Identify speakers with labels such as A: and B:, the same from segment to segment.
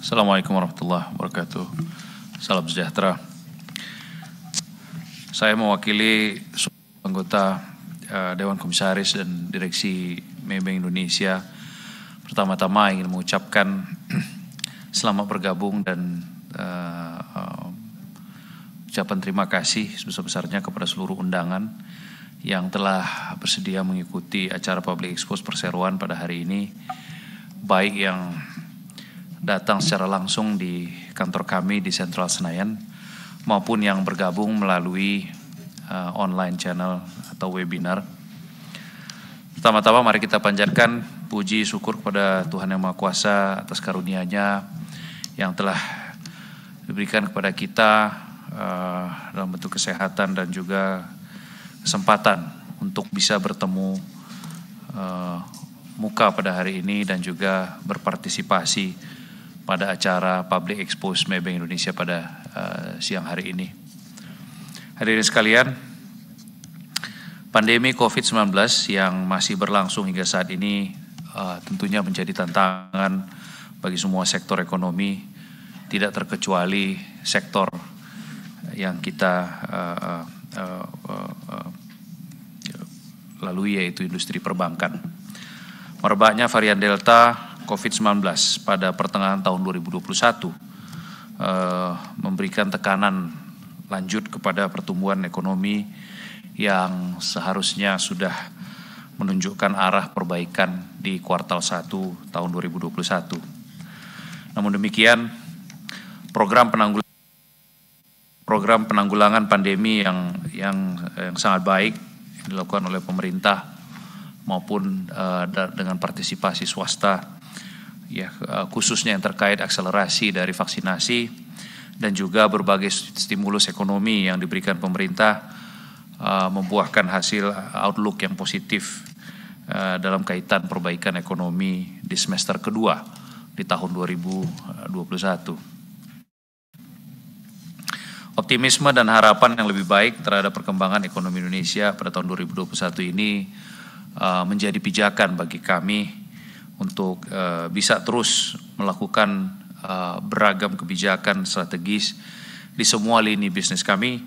A: Assalamualaikum warahmatullahi wabarakatuh. Salam sejahtera. Saya mewakili anggota Dewan Komisaris dan Direksi Maybank Indonesia. Pertama-tama ingin mengucapkan selamat bergabung dan ucapan terima kasih sebesar-besarnya kepada seluruh undangan yang telah bersedia mengikuti acara Public Expose Perseroan pada hari ini, baik yang datang secara langsung di kantor kami di Sentral Senayan maupun yang bergabung melalui online channel atau webinar. Pertama-tama mari kita panjatkan puji syukur kepada Tuhan Yang Maha Kuasa atas karunia-Nya yang telah diberikan kepada kita dalam bentuk kesehatan dan juga kesempatan untuk bisa bertemu muka pada hari ini dan juga berpartisipasi pada acara Public Expose Maybank Indonesia pada siang hari ini. Hadirin sekalian, pandemi COVID-19 yang masih berlangsung hingga saat ini tentunya menjadi tantangan bagi semua sektor ekonomi, tidak terkecuali sektor yang kita lalui, yaitu industri perbankan. Merebaknya varian Delta COVID-19 pada pertengahan tahun 2021 memberikan tekanan lanjut kepada pertumbuhan ekonomi yang seharusnya sudah menunjukkan arah perbaikan di kuartal 1 tahun 2021. Namun demikian, program penanggulangan pandemi yang sangat baik dilakukan oleh pemerintah maupun dengan partisipasi swasta, ya, khususnya yang terkait akselerasi dari vaksinasi dan juga berbagai stimulus ekonomi yang diberikan pemerintah membuahkan hasil outlook yang positif dalam kaitan perbaikan ekonomi di semester kedua di tahun 2021. Optimisme dan harapan yang lebih baik terhadap perkembangan ekonomi Indonesia pada tahun 2021 ini menjadi pijakan bagi kami untuk bisa terus melakukan beragam kebijakan strategis di semua lini bisnis kami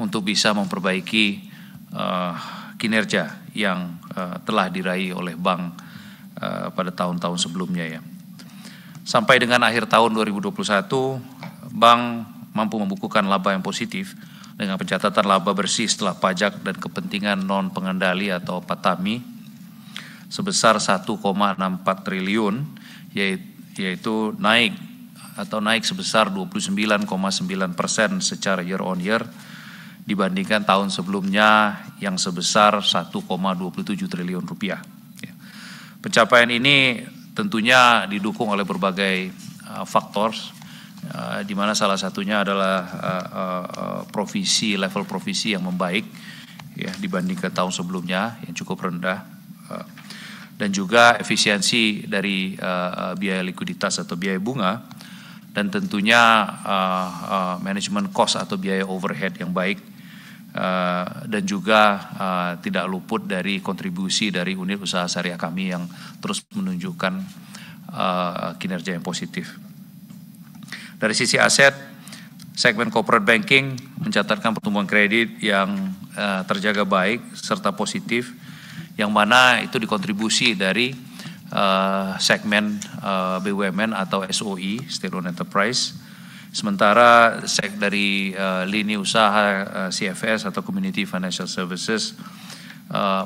A: untuk bisa memperbaiki kinerja yang telah diraih oleh bank pada tahun-tahun sebelumnya, ya. Sampai dengan akhir tahun 2021, bank mampu membukukan laba yang positif dengan pencatatan laba bersih setelah pajak dan kepentingan non pengendali atau PATAMI sebesar 1,64 triliun, yaitu naik sebesar 29,9% secara year on year dibandingkan tahun sebelumnya yang sebesar 1,27 triliun rupiah. Pencapaian ini tentunya didukung oleh berbagai faktor, di mana salah satunya adalah level provisi yang membaik, ya, dibandingkan tahun sebelumnya yang cukup rendah, dan juga efisiensi dari biaya likuiditas atau biaya bunga, dan tentunya manajemen cost atau biaya overhead yang baik, dan juga tidak luput dari kontribusi dari unit usaha syariah kami yang terus menunjukkan kinerja yang positif. Dari sisi aset, segmen corporate banking mencatatkan pertumbuhan kredit yang terjaga baik serta positif, yang mana itu dikontribusi dari segmen BUMN atau SOE, State Owned Enterprise. Sementara dari lini usaha CFS atau Community Financial Services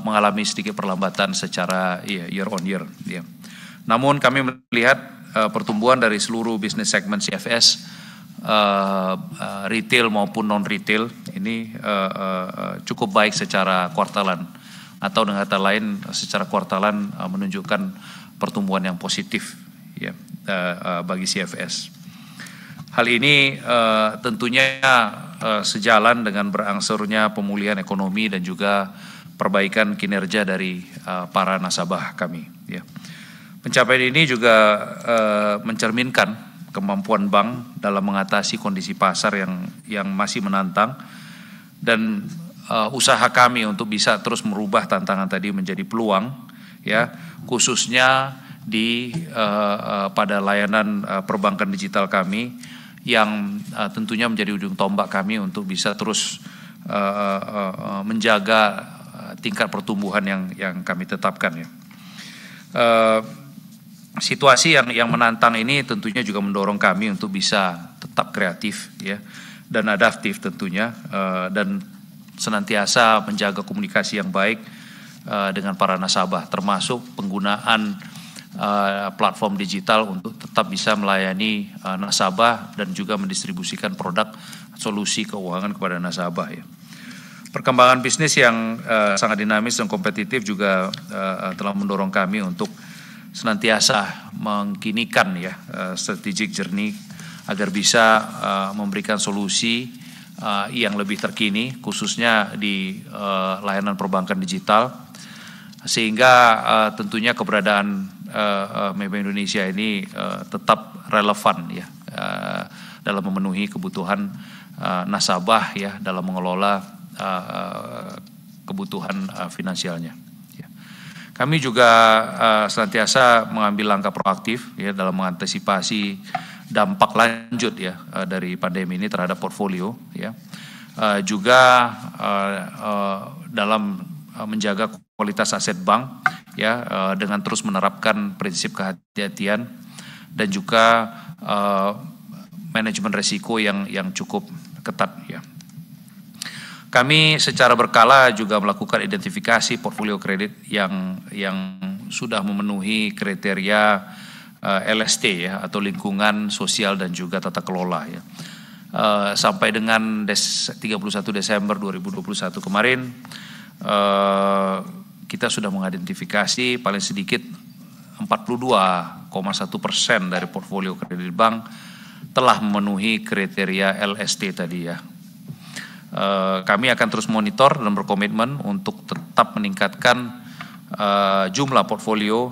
A: mengalami sedikit perlambatan secara year on year, ya. Namun kami melihat pertumbuhan dari seluruh bisnis segmen CFS, retail maupun non-retail ini cukup baik secara kuartalan, atau dengan kata lain secara kuartalan menunjukkan pertumbuhan yang positif, ya, bagi CFS. Hal ini tentunya sejalan dengan berangsurnya pemulihan ekonomi dan juga perbaikan kinerja dari para nasabah kami, ya. Pencapaian ini juga mencerminkan kemampuan bank dalam mengatasi kondisi pasar yang masih menantang, dan usaha kami untuk bisa terus merubah tantangan tadi menjadi peluang, ya, khususnya pada layanan perbankan digital kami yang tentunya menjadi ujung tombak kami untuk bisa terus menjaga tingkat pertumbuhan yang kami tetapkan ya. Situasi yang menantang ini tentunya juga mendorong kami untuk bisa tetap kreatif ya dan adaptif tentunya, dan senantiasa menjaga komunikasi yang baik dengan para nasabah, termasuk penggunaan platform digital untuk tetap bisa melayani nasabah dan juga mendistribusikan produk solusi keuangan kepada nasabah ya. Perkembangan bisnis yang sangat dinamis dan kompetitif juga telah mendorong kami untuk senantiasa mengkinikan ya strategic journey agar bisa memberikan solusi yang lebih terkini khususnya di layanan perbankan digital, sehingga tentunya keberadaan Maybank Indonesia ini tetap relevan ya dalam memenuhi kebutuhan nasabah ya dalam mengelola kebutuhan finansialnya. Ya. Kami juga senantiasa mengambil langkah proaktif ya dalam mengantisipasi dampak lanjut ya dari pandemi ini terhadap portfolio ya. Juga dalam menjaga kualitas aset bank ya dengan terus menerapkan prinsip kehati-hatian dan juga manajemen risiko yang cukup ketat ya. Kami secara berkala juga melakukan identifikasi portfolio kredit yang sudah memenuhi kriteria LST ya atau lingkungan sosial dan juga tata kelola ya. Sampai dengan 31 Desember 2021 kemarin kita sudah mengidentifikasi paling sedikit 42,1% dari portfolio kredit bank telah memenuhi kriteria LST tadi ya. Kami akan terus monitor dan berkomitmen untuk tetap meningkatkan jumlah portfolio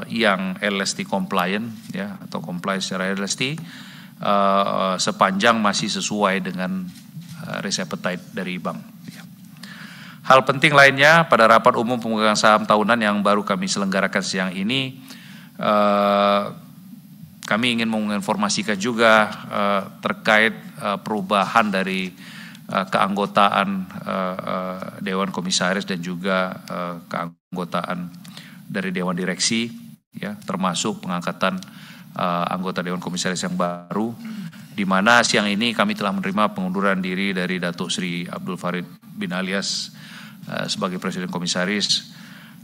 A: yang LST compliant ya atau comply secara LST sepanjang masih sesuai dengan risk appetite dari bank. Ya. Hal penting lainnya pada rapat umum pemegang saham tahunan yang baru kami selenggarakan siang ini, kami ingin menginformasikan juga terkait perubahan dari keanggotaan Dewan Komisaris dan juga keanggotaan dari Dewan Direksi ya, termasuk pengangkatan anggota Dewan Komisaris yang baru, di mana siang ini kami telah menerima pengunduran diri dari Datuk Sri Abdul Farid bin Alias sebagai Presiden Komisaris,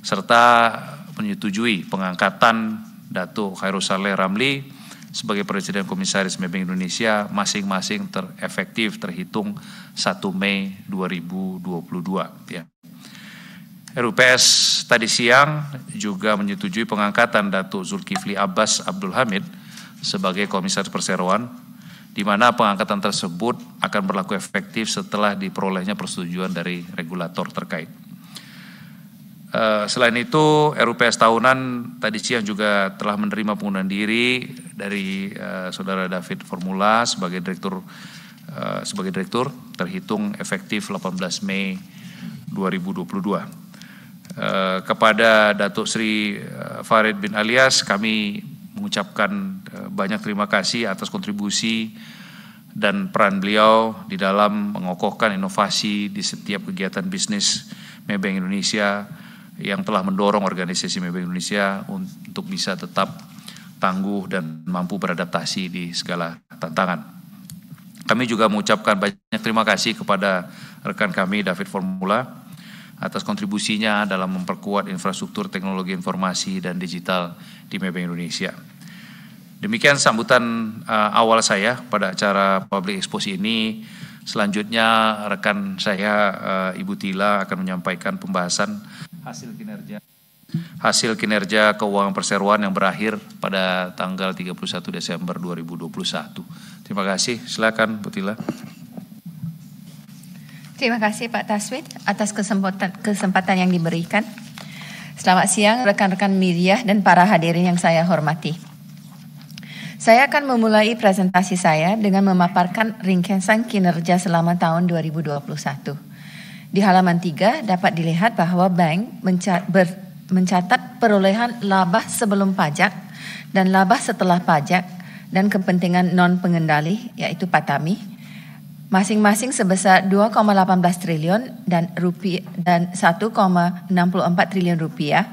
A: serta menyetujui pengangkatan Datuk Khairul Saleh Ramli sebagai Presiden Komisaris Maybank Indonesia, masing-masing efektif terhitung 1 Mei 2022 ya. RUPS tadi siang juga menyetujui pengangkatan Datuk Zulkifli Abbas Abdul Hamid sebagai Komisaris Perseroan, di mana pengangkatan tersebut akan berlaku efektif setelah diperolehnya persetujuan dari regulator terkait. Selain itu, RUPS tahunan tadi siang juga telah menerima pengunduran diri dari Saudara David Formula sebagai direktur terhitung efektif 18 Mei 2022. Kepada Datuk Sri Farid bin Alias kami mengucapkan banyak terima kasih atas kontribusi dan peran beliau di dalam mengokohkan inovasi di setiap kegiatan bisnis Maybank Indonesia yang telah mendorong organisasi Maybank Indonesia untuk bisa tetap tangguh dan mampu beradaptasi di segala tantangan. Kami juga mengucapkan banyak terima kasih kepada rekan kami David Formula atas kontribusinya dalam memperkuat infrastruktur teknologi informasi dan digital di Maybank Indonesia. Demikian sambutan awal saya pada acara public expose ini. Selanjutnya rekan saya Ibu Tila akan menyampaikan pembahasan hasil kinerja keuangan perseroan yang berakhir pada tanggal 31 Desember 2021. Terima kasih. Silakan Bu Tila.
B: Terima kasih Pak Taswid atas kesempatan yang diberikan. Selamat siang rekan-rekan media dan para hadirin yang saya hormati. Saya akan memulai presentasi saya dengan memaparkan ringkasan kinerja selama tahun 2021. Di halaman 3 dapat dilihat bahwa bank mencatat perolehan laba sebelum pajak dan laba setelah pajak dan kepentingan non-pengendali yaitu PATAMI masing-masing sebesar 2,18 triliun dan 1,64 triliun rupiah,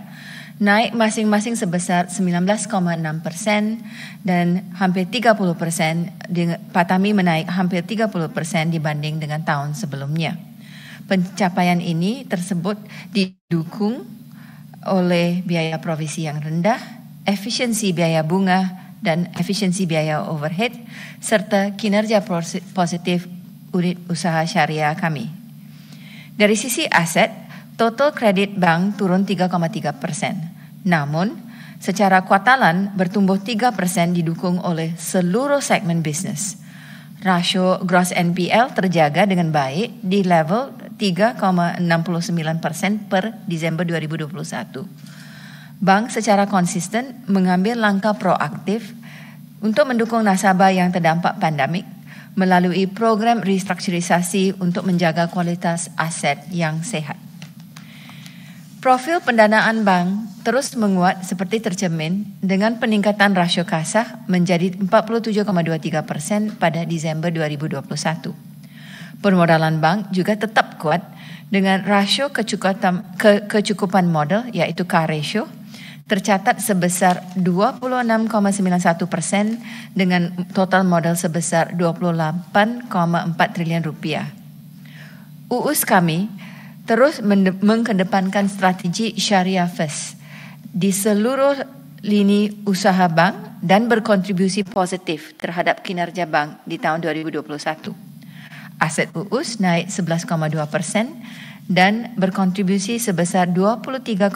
B: naik masing-masing sebesar 19,6% dan hampir 30%, PATAMI menaik hampir 30% dibanding dengan tahun sebelumnya. Pencapaian ini tersebut didukung oleh biaya provisi yang rendah, efisiensi biaya bunga, dan efisiensi biaya overhead, serta kinerja positif unit usaha syariah kami. Dari sisi aset, total kredit bank turun 3,3%. Namun, secara kuartalan bertumbuh 3% didukung oleh seluruh segmen bisnis. Rasio gross NPL terjaga dengan baik di level 3,69% per Desember 2021. Bank secara konsisten mengambil langkah proaktif untuk mendukung nasabah yang terdampak pandemik melalui program restrukturisasi untuk menjaga kualitas aset yang sehat. Profil pendanaan bank terus menguat seperti tercermin dengan peningkatan rasio kasah menjadi 47,23% pada Desember 2021. Permodalan bank juga tetap kuat dengan rasio kecukupan modal yaitu CAR ratio tercatat sebesar 26,91% dengan total modal sebesar 28,4 triliun rupiah. UUS kami terus mengedepankan strategi Syariah First di seluruh lini usaha bank dan berkontribusi positif terhadap kinerja bank di tahun 2021. Aset UUS naik 11,2% dan berkontribusi sebesar 23,2%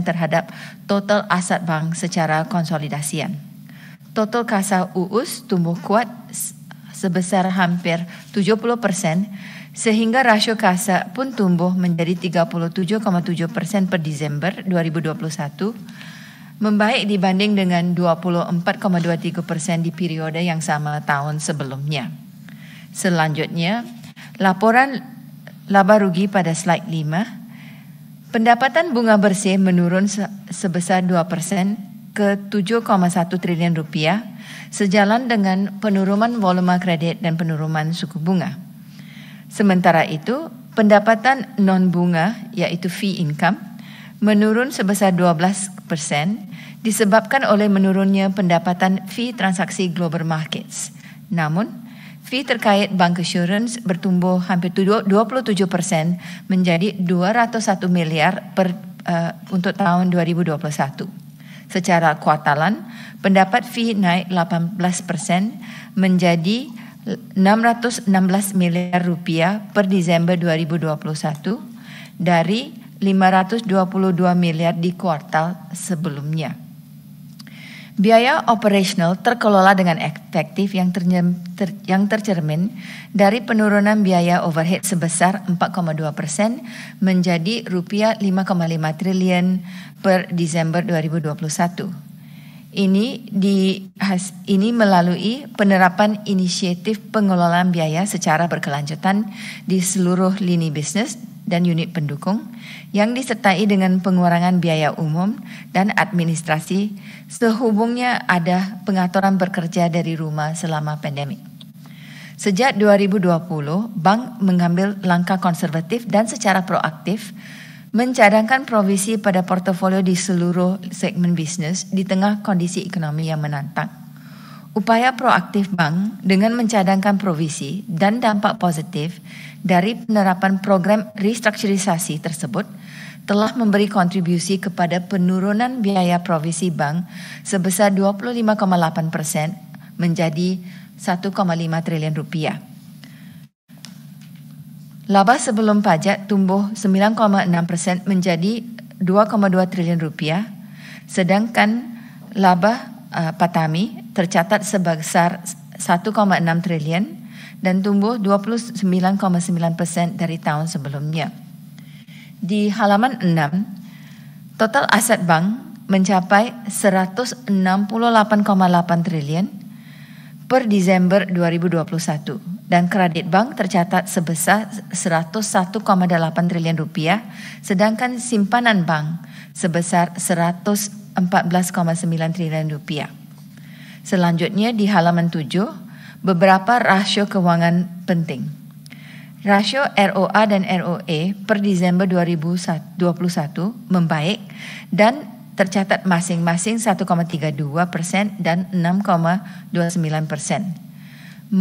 B: terhadap total aset bank secara konsolidasian. Total kasa UUS tumbuh kuat sebesar hampir 70%, sehingga rasio kasa pun tumbuh menjadi 37,7% per Desember 2021, membaik dibanding dengan 24,23% di periode yang sama tahun sebelumnya. Selanjutnya, laporan laba rugi pada slide 5. Pendapatan bunga bersih menurun sebesar 2% ke 7,1 triliun rupiah sejalan dengan penurunan volume kredit dan penurunan suku bunga. Sementara itu, pendapatan non-bunga yaitu fee income menurun sebesar 12% disebabkan oleh menurunnya pendapatan fee transaksi global markets. Namun, fee terkait bank assurance bertumbuh hampir 27% menjadi 201 miliar untuk tahun 2021. Secara kuartalan, pendapat fee naik 18% menjadi 616 miliar rupiah per Desember 2021 dari 522 miliar di kuartal sebelumnya. Biaya operasional terkelola dengan efektif yang tercermin dari penurunan biaya overhead sebesar 4,2% menjadi rupiah 5,5 triliun per Desember 2021. Ini melalui penerapan inisiatif pengelolaan biaya secara berkelanjutan di seluruh lini bisnis dan unit pendukung yang disertai dengan pengurangan biaya umum dan administrasi sehubungnya ada pengaturan bekerja dari rumah selama pandemik. Sejak 2020, bank mengambil langkah konservatif dan secara proaktif mencadangkan provisi pada portofolio di seluruh segmen bisnis di tengah kondisi ekonomi yang menantang. Upaya proaktif bank dengan mencadangkan provisi dan dampak positif dari penerapan program restrukturisasi tersebut telah memberi kontribusi kepada penurunan biaya provisi bank sebesar 25,8% menjadi 1,5 triliun rupiah. Laba sebelum pajak tumbuh 9,6% menjadi 2,2 triliun rupiah, sedangkan laba PATAMI tercatat sebesar 1,6 triliun dan tumbuh 29,9% dari tahun sebelumnya. Di halaman 6, total aset bank mencapai 168,8 triliun per Desember 2021 dan kredit bank tercatat sebesar 101,8 triliun rupiah, sedangkan simpanan bank sebesar 114,9 triliun rupiah. Selanjutnya di halaman 7, beberapa rasio keuangan penting. Rasio ROA dan ROE per Desember 2021 membaik dan tercatat masing-masing 1,32% dan 6,29%.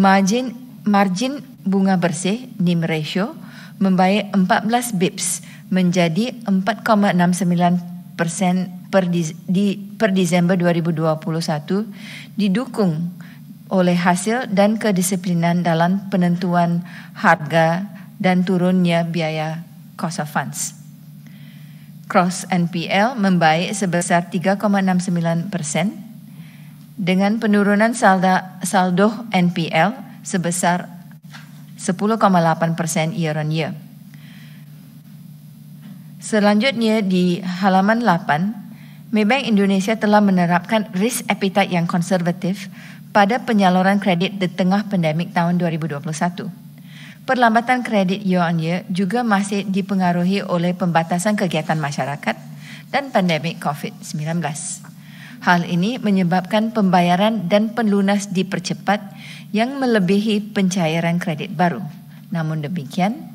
B: Margin bunga bersih NIM ratio membaik 14 bips menjadi 4,69% per Desember 2021, didukung oleh hasil dan kedisiplinan dalam penentuan harga dan turunnya biaya cost of funds. Cross NPL membaik sebesar 3,69% dengan penurunan saldo NPL sebesar 10,8% year on year. Selanjutnya di halaman 8, Maybank Indonesia telah menerapkan risk appetite yang konservatif pada penyaluran kredit di tengah pandemik tahun 2021. Perlambatan kredit year on year juga masih dipengaruhi oleh pembatasan kegiatan masyarakat dan pandemik COVID-19. Hal ini menyebabkan pembayaran dan penlunas dipercepat yang melebihi pencairan kredit baru. Namun demikian,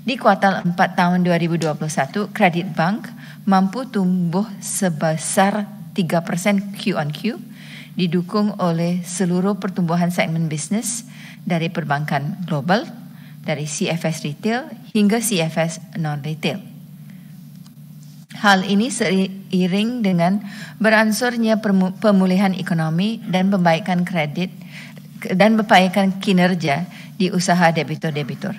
B: di kuartal 4 tahun 2021, kredit bank mampu tumbuh sebesar 3% Q on Q, didukung oleh seluruh pertumbuhan segmen bisnis dari perbankan global, dari CFS retail hingga CFS non-retail. Hal ini seiring dengan beransurnya pemulihan ekonomi dan perbaikan kredit dan perbaikan kinerja di usaha debitur-debitur.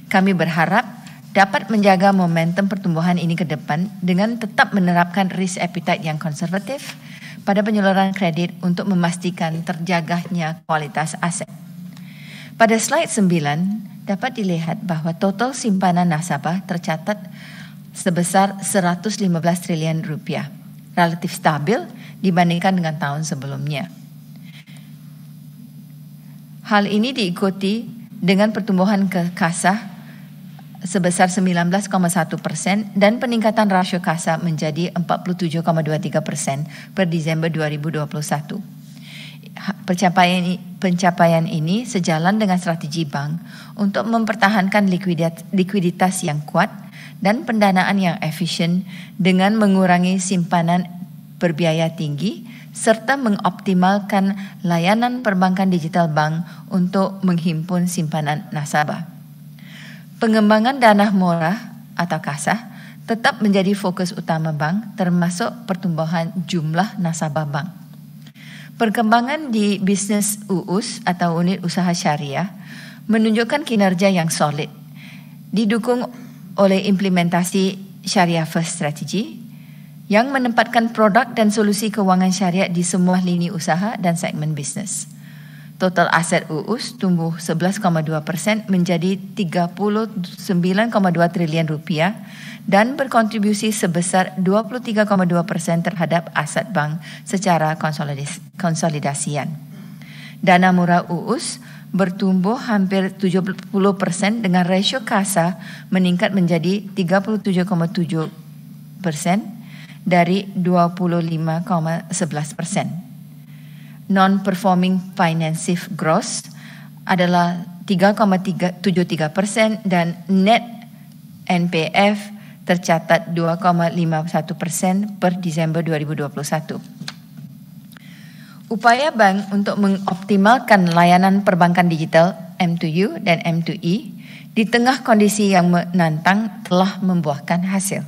B: Kami berharap dapat menjaga momentum pertumbuhan ini ke depan dengan tetap menerapkan risk appetite yang konservatif pada penyaluran kredit untuk memastikan terjaganya kualitas aset. Pada slide 9 dapat dilihat bahwa total simpanan nasabah tercatat sebesar 115 triliun rupiah, relatif stabil dibandingkan dengan tahun sebelumnya. Hal ini diikuti dengan pertumbuhan kasa sebesar 19,1% dan peningkatan rasio kasa menjadi 47,23% per Desember 2021. Pencapaian ini sejalan dengan strategi bank untuk mempertahankan likuiditas yang kuat dan pendanaan yang efisien dengan mengurangi simpanan berbiaya tinggi serta mengoptimalkan layanan perbankan digital bank untuk menghimpun simpanan nasabah. Pengembangan dana murah atau KASA tetap menjadi fokus utama bank, termasuk pertumbuhan jumlah nasabah bank. Perkembangan di bisnis UUS atau unit usaha syariah menunjukkan kinerja yang solid, didukung oleh implementasi Syariah First Strategy yang menempatkan produk dan solusi keuangan syariah di semua lini usaha dan segmen bisnis. Total aset UUS tumbuh 11,2% menjadi 39,2 triliun rupiah dan berkontribusi sebesar 23,2% terhadap aset bank secara konsolidasian. Dana murah UUS bertumbuh hampir 70% dengan rasio kasa meningkat menjadi 37,7% dari 25,11%. Non-performing financial gross adalah 3,73% dan net NPF tercatat 2,51% per Desember 2021. Upaya bank untuk mengoptimalkan layanan perbankan digital M2U dan M2E di tengah kondisi yang menantang telah membuahkan hasil.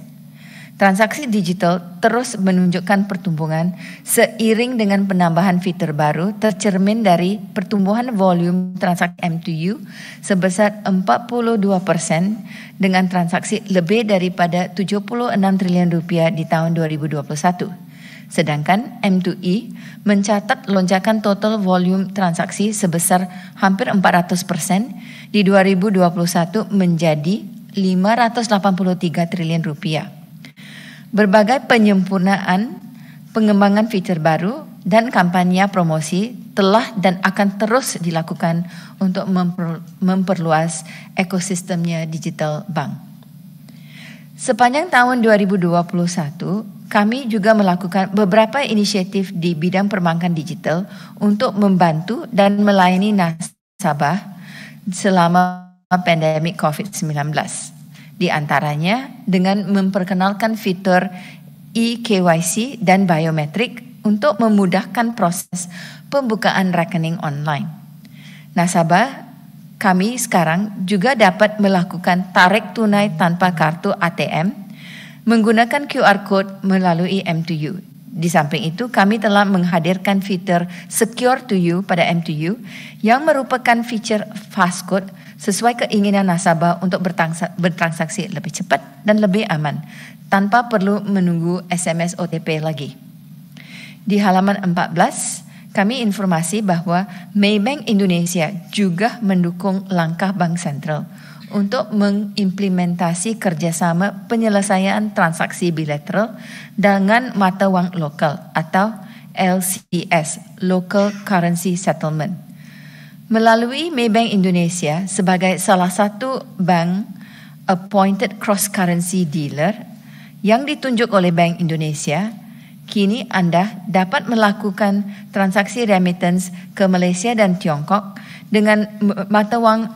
B: Transaksi digital terus menunjukkan pertumbuhan seiring dengan penambahan fitur baru tercermin dari pertumbuhan volume transaksi M2U sebesar 42% dengan transaksi lebih daripada 76 triliun rupiah di tahun 2021. Sedangkan M2E mencatat lonjakan total volume transaksi sebesar hampir 400% di 2021 menjadi 583 triliun rupiah. Berbagai penyempurnaan, pengembangan fitur baru, dan kampanye promosi telah dan akan terus dilakukan untuk memperluas ekosistemnya digital bank. Sepanjang tahun 2021, kami juga melakukan beberapa inisiatif di bidang perbankan digital untuk membantu dan melayani nasabah selama pandemik COVID-19. Di antaranya dengan memperkenalkan fitur eKYC dan biometrik untuk memudahkan proses pembukaan rekening online. Nasabah kami sekarang juga dapat melakukan tarik tunai tanpa kartu ATM menggunakan QR Code melalui M2U. Di samping itu, kami telah menghadirkan fitur Secure to You pada M2U yang merupakan fitur fast code sesuai keinginan nasabah untuk bertransaksi lebih cepat dan lebih aman tanpa perlu menunggu SMS OTP lagi. Di halaman 14, kami informasi bahwa Maybank Indonesia juga mendukung langkah Bank Sentral untuk mengimplementasi kerjasama penyelesaian transaksi bilateral dengan mata wang lokal atau LCS, Local Currency Settlement. Melalui Maybank Indonesia sebagai salah satu bank appointed cross-currency dealer yang ditunjuk oleh Bank Indonesia, kini Anda dapat melakukan transaksi remittance ke Malaysia dan Tiongkok dengan mata wang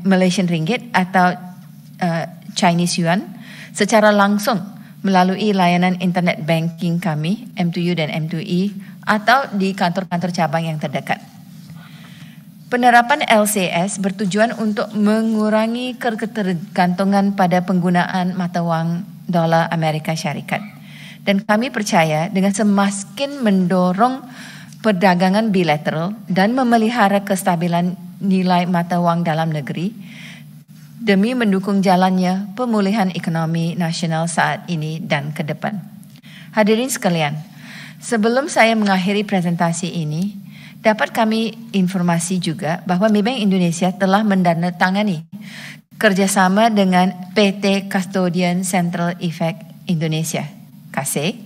B: Malaysian Ringgit atau Chinese Yuan secara langsung melalui layanan internet banking kami, M2U dan M2E, atau di kantor-kantor cabang yang terdekat. Penerapan LCS bertujuan untuk mengurangi ketergantungan pada penggunaan mata wang dolar Amerika Syarikat. Dan kami percaya dengan semakin mendorong perdagangan bilateral dan memelihara kestabilan nilai mata wang dalam negeri demi mendukung jalannya pemulihan ekonomi nasional saat ini dan ke depan. Hadirin sekalian, sebelum saya mengakhiri presentasi ini, dapat kami informasi juga bahwa Maybank Indonesia telah mendandatangani kerjasama dengan PT Custodian Central Effect Indonesia, KC,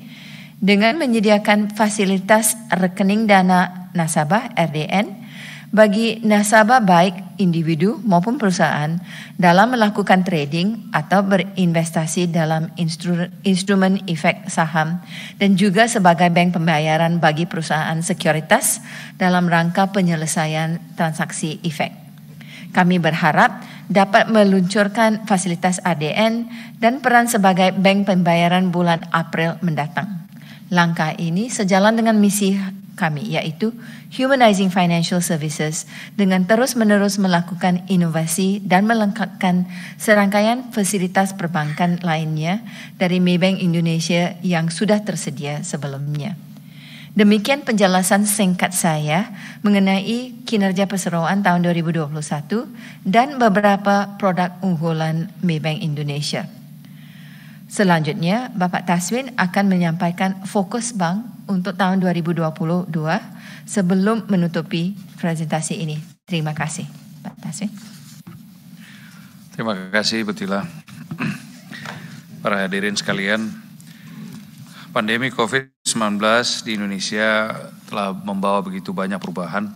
B: dengan menyediakan fasilitas rekening dana nasabah RDN bagi nasabah baik individu maupun perusahaan dalam melakukan trading atau berinvestasi dalam instrumen efek saham dan juga sebagai bank pembayaran bagi perusahaan sekuritas dalam rangka penyelesaian transaksi efek. Kami berharap dapat meluncurkan fasilitas ADN dan peran sebagai bank pembayaran bulan April mendatang. Langkah ini sejalan dengan misi kami, yaitu Humanizing Financial Services, dengan terus-menerus melakukan inovasi dan melengkapkan serangkaian fasilitas perbankan lainnya dari Maybank Indonesia yang sudah tersedia sebelumnya. Demikian penjelasan singkat saya mengenai kinerja perseroan tahun 2021 dan beberapa produk unggulan Maybank Indonesia. Selanjutnya, Bapak Taswin akan menyampaikan fokus bank untuk tahun 2022 sebelum menutupi presentasi ini. Terima kasih, Pak Taswin.
A: Terima kasih, Bu Tila. Para hadirin sekalian, pandemi COVID-19 di Indonesia telah membawa begitu banyak perubahan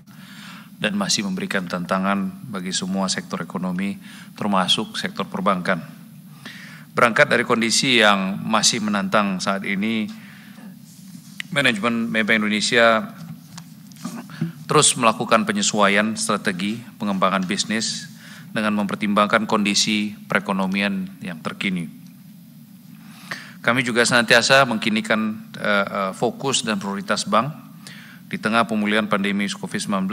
A: dan masih memberikan tantangan bagi semua sektor ekonomi, termasuk sektor perbankan. Berangkat dari kondisi yang masih menantang saat ini, manajemen Maybank Indonesia terus melakukan penyesuaian strategi pengembangan bisnis dengan mempertimbangkan kondisi perekonomian yang terkini. Kami juga senantiasa mengkinikan fokus dan prioritas bank di tengah pemulihan pandemi COVID-19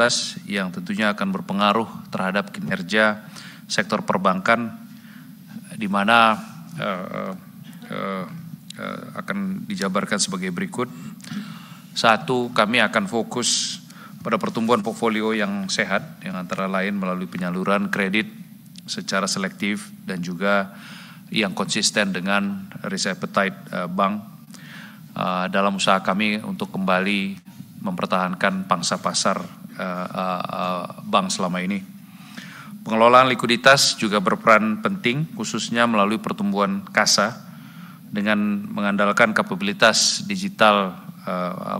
A: yang tentunya akan berpengaruh terhadap kinerja sektor perbankan, di mana akan dijabarkan sebagai berikut. 1, kami akan fokus pada pertumbuhan portfolio yang sehat, yang antara lain melalui penyaluran kredit secara selektif dan juga yang konsisten dengan risk appetite bank dalam usaha kami untuk kembali mempertahankan pangsa pasar bank selama ini. Pengelolaan likuiditas juga berperan penting, khususnya melalui pertumbuhan kasa dengan mengandalkan kapabilitas digital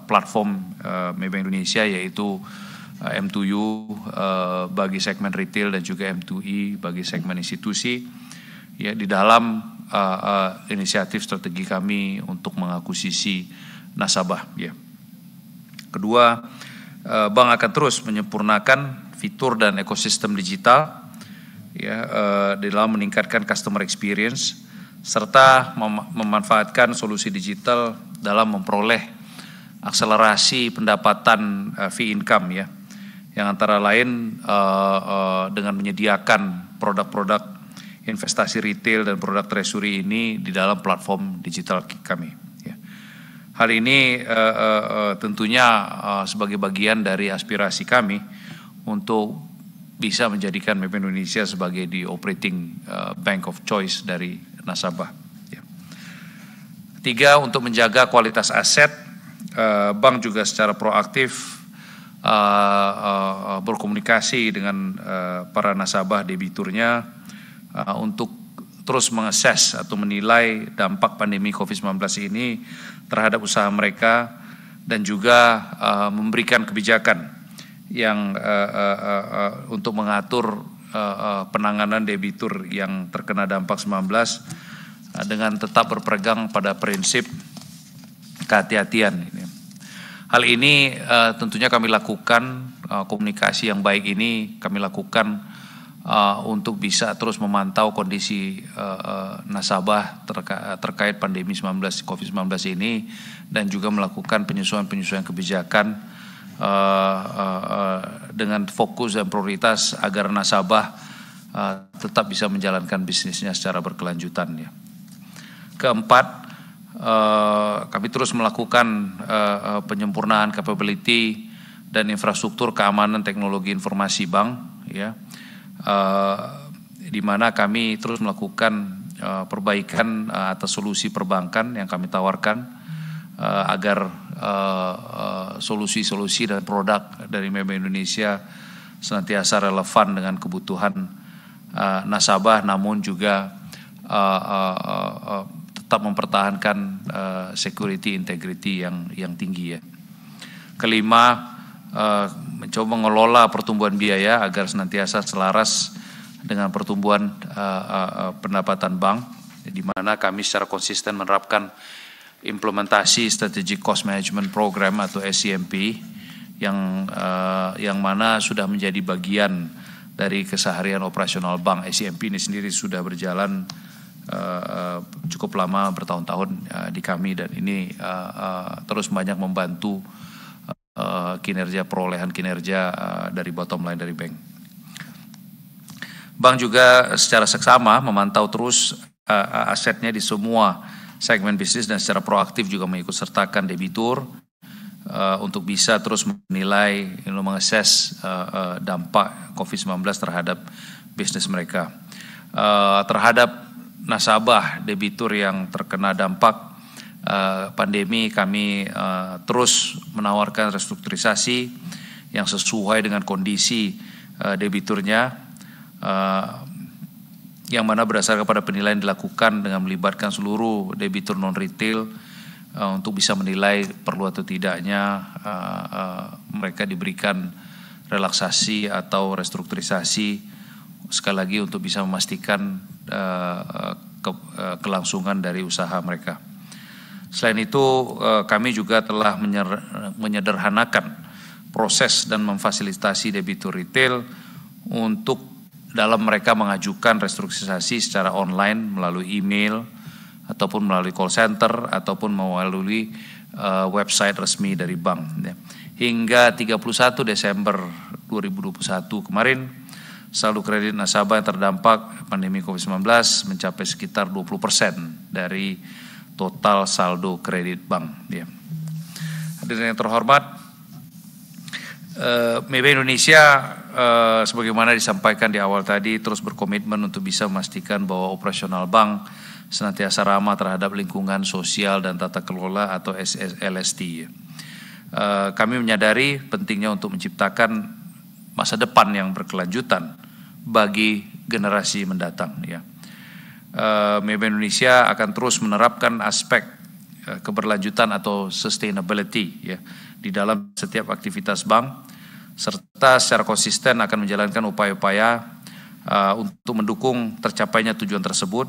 A: platform Maybank Indonesia, yaitu M2U bagi segmen retail dan juga M2E bagi segmen institusi, ya, di dalam inisiatif strategi kami untuk mengakuisisi nasabah, ya. Kedua, bank akan terus menyempurnakan fitur dan ekosistem digital, ya, di dalam meningkatkan customer experience serta memanfaatkan solusi digital dalam memperoleh akselerasi pendapatan fee income, ya, yang antara lain dengan menyediakan produk-produk investasi retail dan produk treasury ini di dalam platform digital kami. Hal ini tentunya sebagai bagian dari aspirasi kami untuk bisa menjadikan Maybank Indonesia sebagai the operating bank of choice dari nasabah. Ketiga, untuk menjaga kualitas aset, bank juga secara proaktif berkomunikasi dengan para nasabah debiturnya untuk terus mengakses atau menilai dampak pandemi COVID-19 ini terhadap usaha mereka dan juga memberikan kebijakan yang untuk mengatur penanganan debitur yang terkena dampak 19 dengan tetap berpegang pada prinsip kehati-hatian. Hal ini tentunya kami lakukan, komunikasi yang baik ini kami lakukan untuk bisa terus memantau kondisi nasabah terkait pandemi COVID-19 ini dan juga melakukan penyesuaian kebijakan dengan fokus dan prioritas agar nasabah tetap bisa menjalankan bisnisnya secara berkelanjutan, ya. Keempat, kami terus melakukan penyempurnaan capability dan infrastruktur keamanan teknologi informasi bank, ya. Di mana kami terus melakukan perbaikan atas solusi perbankan yang kami tawarkan agar solusi-solusi dan produk dari Maybank Indonesia senantiasa relevan dengan kebutuhan nasabah, namun juga tetap mempertahankan security integrity yang tinggi, ya. Kelima, mencoba mengelola pertumbuhan biaya agar senantiasa selaras dengan pertumbuhan pendapatan bank, di mana kami secara konsisten menerapkan implementasi Strategic Cost Management Program atau SCMP yang mana sudah menjadi bagian dari keseharian operasional bank. SCMP ini sendiri sudah berjalan cukup lama, bertahun-tahun di kami, dan ini terus banyak membantu perolehan kinerja dari bottom line dari bank. Bank juga secara seksama memantau terus asetnya di semua segmen bisnis dan secara proaktif juga mengikut sertakan debitur untuk bisa terus menilai, mengakses dampak COVID-19 terhadap bisnis mereka. Terhadap nasabah debitur yang terkena dampak pandemi, kami terus menawarkan restrukturisasi yang sesuai dengan kondisi debiturnya, yang mana berdasarkan pada penilaian dilakukan dengan melibatkan seluruh debitur non-retail untuk bisa menilai perlu atau tidaknya mereka diberikan relaksasi atau restrukturisasi, sekali lagi untuk bisa memastikan kelangsungan dari usaha mereka. Selain itu, kami juga telah menyederhanakan proses dan memfasilitasi debitur retail untuk dalam mereka mengajukan restrukturisasi secara online melalui email ataupun melalui call center ataupun melalui website resmi dari bank. Hingga 31 Desember 2021 kemarin, saldo kredit nasabah yang terdampak pandemi COVID-19 mencapai sekitar 20% dari total saldo kredit bank, ya. Hadirin yang terhormat, Maybank Indonesia sebagaimana disampaikan di awal tadi terus berkomitmen untuk bisa memastikan bahwa operasional bank senantiasa ramah terhadap lingkungan sosial dan tata kelola atau LST. Kami menyadari pentingnya untuk menciptakan masa depan yang berkelanjutan bagi generasi mendatang, ya. Maybank Indonesia akan terus menerapkan aspek keberlanjutan atau sustainability ya di dalam setiap aktivitas bank, serta secara konsisten akan menjalankan upaya-upaya untuk mendukung tercapainya tujuan tersebut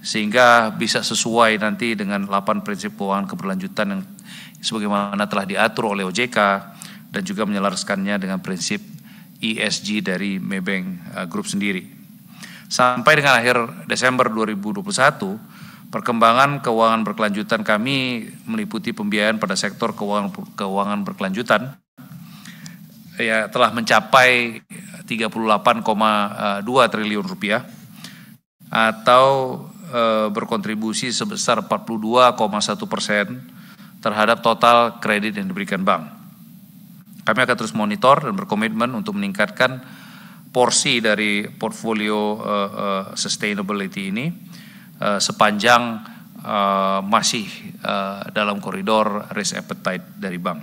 A: sehingga bisa sesuai nanti dengan 8 prinsip keuangan keberlanjutan yang sebagaimana telah diatur oleh OJK dan juga menyelaraskannya dengan prinsip ESG dari Maybank Group sendiri. Sampai dengan akhir Desember 2021, perkembangan keuangan berkelanjutan kami meliputi pembiayaan pada sektor keuangan berkelanjutan ya telah mencapai 38,2 triliun rupiah atau berkontribusi sebesar 42,1% terhadap total kredit yang diberikan bank. Kami akan terus monitor dan berkomitmen untuk meningkatkan porsi dari portfolio sustainability ini sepanjang masih dalam koridor risk appetite dari bank.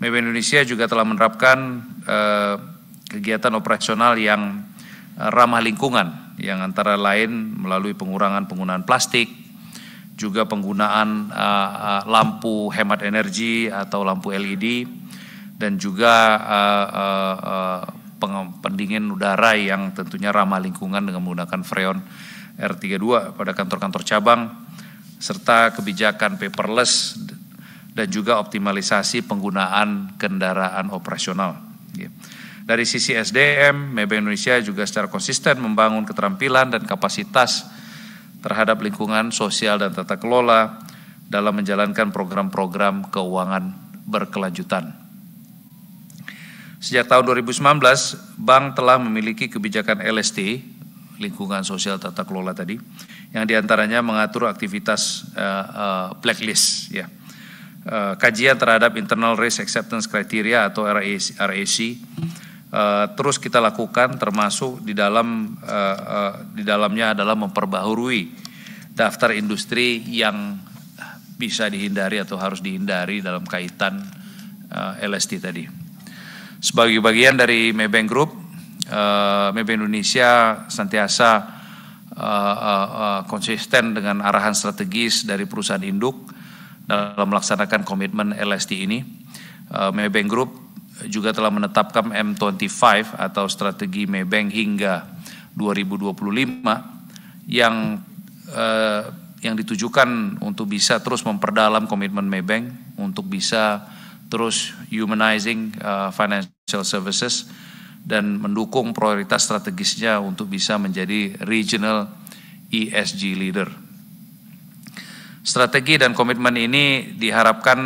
A: Maybank Indonesia juga telah menerapkan kegiatan operasional yang ramah lingkungan yang antara lain melalui pengurangan penggunaan plastik, juga penggunaan lampu hemat energi atau lampu LED, dan juga pendingin udara yang tentunya ramah lingkungan dengan menggunakan freon R32 pada kantor-kantor cabang, serta kebijakan paperless dan juga optimalisasi penggunaan kendaraan operasional. Dari sisi SDM, Maybank Indonesia juga secara konsisten membangun keterampilan dan kapasitas terhadap lingkungan sosial dan tata kelola dalam menjalankan program-program keuangan berkelanjutan. Sejak tahun 2019, bank telah memiliki kebijakan LST, lingkungan sosial tata kelola tadi, yang diantaranya mengatur aktivitas blacklist, ya. Kajian terhadap internal risk acceptance criteria atau RAC terus kita lakukan, termasuk di dalamnya adalah memperbaharui daftar industri yang bisa dihindari atau harus dihindari dalam kaitan LST tadi. Sebagai bagian dari Maybank Group, Maybank Indonesia senantiasa konsisten dengan arahan strategis dari perusahaan induk dalam melaksanakan komitmen LST ini. Maybank Group juga telah menetapkan M25 atau strategi Maybank hingga 2025 yang ditujukan untuk bisa terus memperdalam komitmen Maybank untuk bisa terus humanizing financial services dan mendukung prioritas strategisnya untuk bisa menjadi regional ESG leader. Strategi dan komitmen ini diharapkan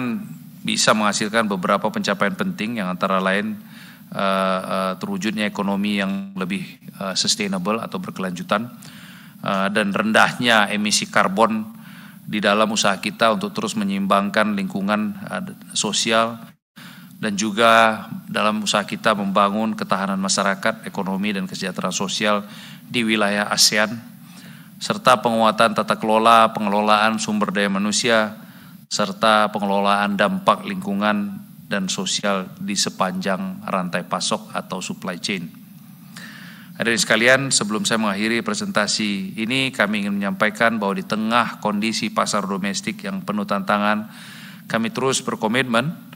A: bisa menghasilkan beberapa pencapaian penting yang antara lain terwujudnya ekonomi yang lebih sustainable atau berkelanjutan dan rendahnya emisi karbon di dalam usaha kita untuk terus menyeimbangkan lingkungan sosial dan juga dalam usaha kita membangun ketahanan masyarakat, ekonomi dan kesejahteraan sosial di wilayah ASEAN, serta penguatan tata kelola, pengelolaan sumber daya manusia, serta pengelolaan dampak lingkungan dan sosial di sepanjang rantai pasok atau supply chain. Hadirin sekalian, sebelum saya mengakhiri presentasi ini, kami ingin menyampaikan bahwa di tengah kondisi pasar domestik yang penuh tantangan, kami terus berkomitmen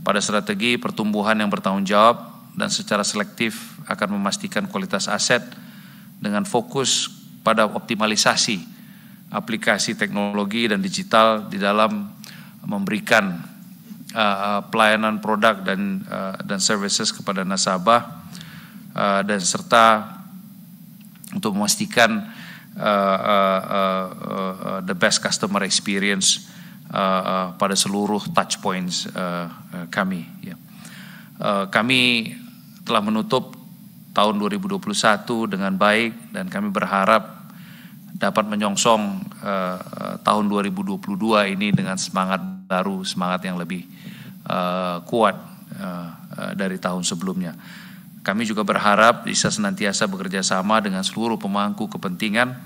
A: pada strategi pertumbuhan yang bertanggung jawab dan secara selektif akan memastikan kualitas aset dengan fokus pada optimalisasi aplikasi teknologi dan digital di dalam memberikan pelayanan produk dan services kepada nasabah dan serta untuk memastikan the best customer experience pada seluruh touch points kami. Kami telah menutup tahun 2021 dengan baik dan kami berharap dapat menyongsong tahun 2022 ini dengan semangat baru, semangat yang lebih kuat dari tahun sebelumnya. Kami juga berharap bisa senantiasa bekerja sama dengan seluruh pemangku kepentingan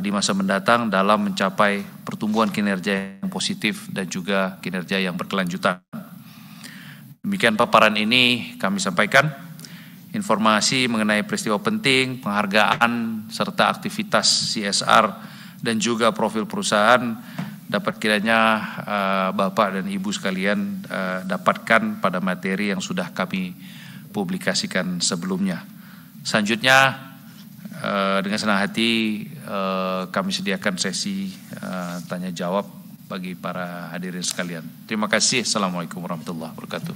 A: di masa mendatang dalam mencapai pertumbuhan kinerja yang positif dan juga kinerja yang berkelanjutan. Demikian paparan ini kami sampaikan. Informasi mengenai peristiwa penting, penghargaan, serta aktivitas CSR dan juga profil perusahaan dapat kiranya Bapak dan Ibu sekalian dapatkan pada materi yang sudah kami publikasikan sebelumnya. Selanjutnya dengan senang hati kami sediakan sesi tanya jawab bagi para hadirin sekalian. Terima kasih. Assalamualaikum warahmatullahi wabarakatuh.